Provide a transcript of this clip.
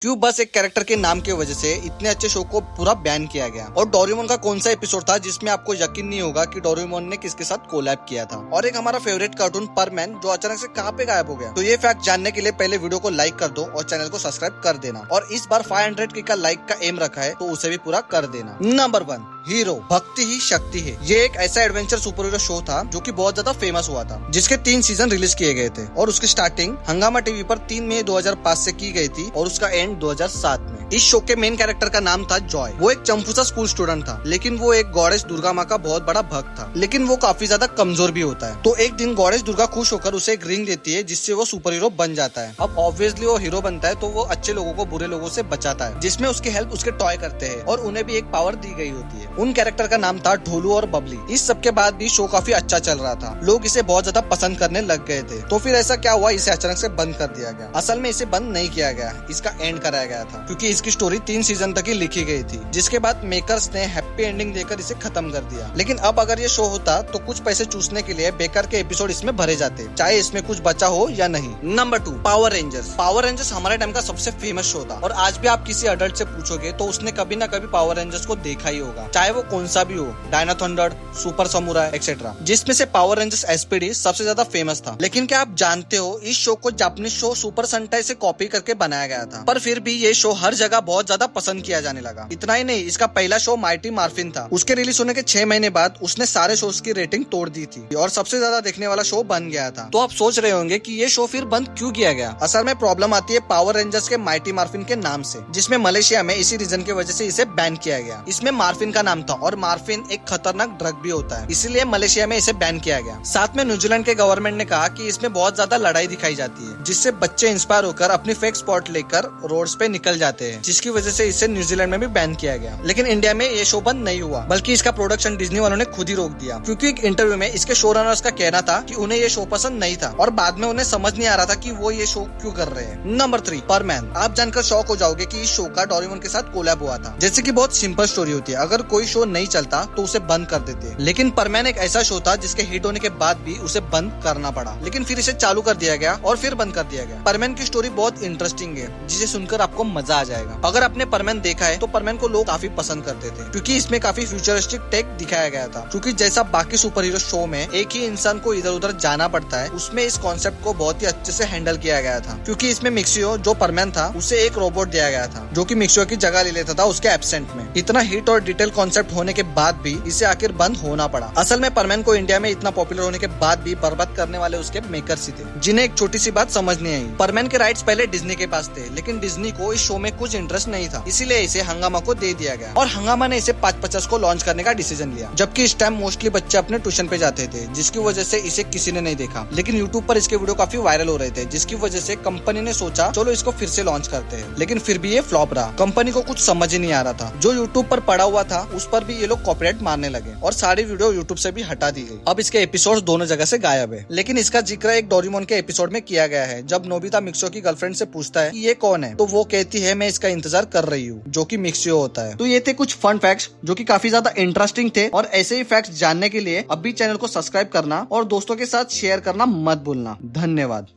क्यों बस एक कैरेक्टर के नाम की वजह से इतने अच्छे शो को पूरा बैन किया गया। और डोरेमोन का कौन सा एपिसोड था जिसमें आपको यकीन नहीं होगा कि डोरेमोन ने किसके साथ कोलैब किया था। और एक हमारा फेवरेट कार्टून परमैन जो अचानक से कहां पे गायब हो गया। तो ये फैक्ट जानने के लिए पहले वीडियो को लाइक कर दो और चैनल को सब्सक्राइब कर देना। और इस बार 500 का लाइक का एम रखा है तो उसे भी पूरा कर देना। नंबर 1, हीरो भक्ति ही शक्ति है। ये एक ऐसा एडवेंचर सुपर हीरो शो था जो कि बहुत ज्यादा फेमस हुआ था, जिसके 3 सीजन रिलीज किए गए थे। और उसकी स्टार्टिंग हंगामा टीवी पर 3 मई 2005 से की गई थी और उसका एंड 2007 में। इस शो के मेन कैरेक्टर का नाम था जॉय। वो एक चंपूसा स्कूल स्टूडेंट था, लेकिन वो एक गॉडेस दुर्गा माँ का बहुत बड़ा भक्त था, लेकिन वो काफी ज्यादा कमजोर भी होता है। तो एक दिन गॉडेस दुर्गा खुश होकर उसे एक रिंग देती है जिससे वो सुपर हीरो बन जाता है। अब ऑब्वियसली वो हीरो बनता है तो वो अच्छे लोगों को बुरे लोगों से बचाता है, जिसमें उसकी हेल्प उसके टॉय करते हैं और उन्हें भी एक पावर दी गई होती है। उन कैरेक्टर का नाम था ढोलू और बबली। इस सब के बाद भी शो काफी अच्छा चल रहा था, लोग इसे बहुत ज्यादा पसंद करने लग गए थे। तो फिर ऐसा क्या हुआ, इसे अचानक से बंद कर दिया गया। असल में इसे बंद नहीं किया गया, इसका एंड कराया गया था, क्योंकि इसकी स्टोरी 3 सीजन तक ही लिखी गई थी, जिसके बाद मेकर्स ने हैप्पी एंडिंग देकर इसे खत्म कर दिया। लेकिन अब अगर ये शो होता तो कुछ पैसे चूसने के लिए बेकार के एपिसोड इसमें भरे जाते, चाहे इसमें कुछ बचा हो या नहीं। Number 2, power rangers. Power rangers हमारे टाइम का सबसे फेमस शो था और आज भी आप किसी अडल्ट से पूछोगे तो उसने कभी ना कभी पावर रेंजर्स को देखा ही होगा, चाहे वो कौन सा भी हो, Diana thunder, super samurai etcetera, जिसमें से पावर रेंजर्स एसपीडी सबसे ज्यादा फेमस था। लेकिन क्या आप जानते हो, इस शो को जापानीज शो सुपर सेंटाई से कॉपी करके बनाया गया था, पर फिर भी ये शो हर जगह बहुत ज्यादा पसंद किया जाने लगा। इतना ही नहीं, इसका पहला शो माइटी मार्फिन था। उसके रिलीज होने के 6 महीने बाद उसने सारे शोज की रेटिंग तोड़ दी थी और सबसे ज्यादा देखने वाला शो बन गया था। तो आप सोच रहे होंगे कि ये शो फिर बंद क्यों किया गया। असल में प्रॉब्लम आती है पावर रेंजर्स के माइटी मार्फिन के नाम से, जिसमें मलेशिया में इसी रीजन की वजह से इसे बैन किया गया। इसमें मार्फिन का नाम था और मार्फिन एक खतरनाक ड्रग भी होता है, इसीलिए मलेशिया में इसे बैन किया गया। साथ में न्यूजीलैंड के गवर्नमेंट ने कहा कि इसमें बहुत ज्यादा लड़ाई दिखाई जाती है, जिससे बच्चे इंस्पायर होकर अपनी फेक स्पॉट लेकर रोड्स पे निकल जाते हैं, जिसकी वजह से इसे न्यूजीलैंड में भी बैन किया गया। लेकिन इंडिया में ये शो बंद नहीं हुआ, बल्कि इसका प्रोडक्शन डिज्नी वालों ने खुद ही रोक दिया, क्योंकि एक इंटरव्यू में इसके शो रनर्स का कहना था कि उन्हें ये शो पसंद नहीं था और बाद में उन्हें समझ नहीं आ रहा था कि वो ये शो क्यों कर रहे हैं। नंबर 3, परमैन। आप जानकर शॉक हो जाओगे कि इस शो का डोरेमोन के साथ कोलैब हुआ था। जैसे कि बहुत सिंपल स्टोरी होती है, अगर कोई शो नहीं चलता तो उसे बंद कर देते, लेकिन परमैन एक ऐसा शो था जिसके हिट होने के बाद भी उसे बंद करना पड़ा, लेकिन फिर इसे चालू कर दिया गया और फिर बंद कर दिया गया। परमैन की स्टोरी बहुत इंटरेस्टिंग है, जिसे सुनकर आपको मजा आ जाएगा। अगर आपने परमैन देखा है तो परमैन को लोग काफी पसंद करते थे, क्योंकि इसमें काफी फ्यूचरिस्टिक टेक दिखाया गया था। क्योंकि जैसा बाकी सुपर हीरो शो में एक ही इंसान को इधर उधर जाना पड़ता है, उसमें इस कॉन्सेप्ट को बहुत ही अच्छे से हैंडल किया गया था। क्योंकि इसमें मिक्सियो जो परमैन था उसे एक रोबोट दिया गया था जो कि मिक्सियो की जगह ले लेता था उसके एब्सेंट में। इतना हिट और डिटेल कॉन्सेप्ट होने के बाद भी इसे आखिर बंद होना पड़ा। असल में परमैन को इंडिया में इतना पॉपुलर होने के बाद भी बर्बाद करने वाले उसके मेकर्स ही थे, जिन्हें एक छोटी सी बात समझ नहीं आई। परमैन के राइट्स पहले डिज्नी के पास थे, लेकिन डिज्नी को इस शो में कुछ इंटरेस्ट नहीं था, इसीलिए इसे हंगामा को दे दिया गया और हंगामा ने इसे 5/50 को लॉन्च करने का डिसीजन लिया। जबकि इस टाइम मोस्टली बच्चे अपने ट्यूशन पे जाते थे, जिसकी वजह से इसे किसी ने नहीं देखा। लेकिन यूट्यूब पर इसके वीडियो काफी वायरल हो रहे थे, जिसकी वजह से कंपनी ने सोचा चलो इसको फिर से लॉन्च करते हैं। लेकिन फिर भी ये फ्लॉप रहा। कंपनी को कुछ समझ ही नहीं आ रहा था। जो यूट्यूब पर पड़ा हुआ था उस पर भी ये लोग कॉपीराइट मारने लगे और सारी वीडियो यूट्यूब से भी हटा दी गई। अब इसके एपिसोड दोनों जगह से गायब है। लेकिन इसका जिक्र एक डोरेमोन के एपिसोड में किया गया है, जब नोबिता मिक्सियो की गर्लफ्रेंड से पूछता है कि ये कौन है, तो वो कहती है मैं इसका इंतजार कर रही हूँ, जो कि मिक्सियो होता है। तो ये थे कुछ फन फैक्ट्स जो कि काफी ज्यादा इंटरेस्टिंग थे, और ऐसे ही फैक्ट्स जानने के लिए अभी चैनल को सब्सक्राइब करना और दोस्तों के साथ शेयर करना मत भूलना। धन्यवाद।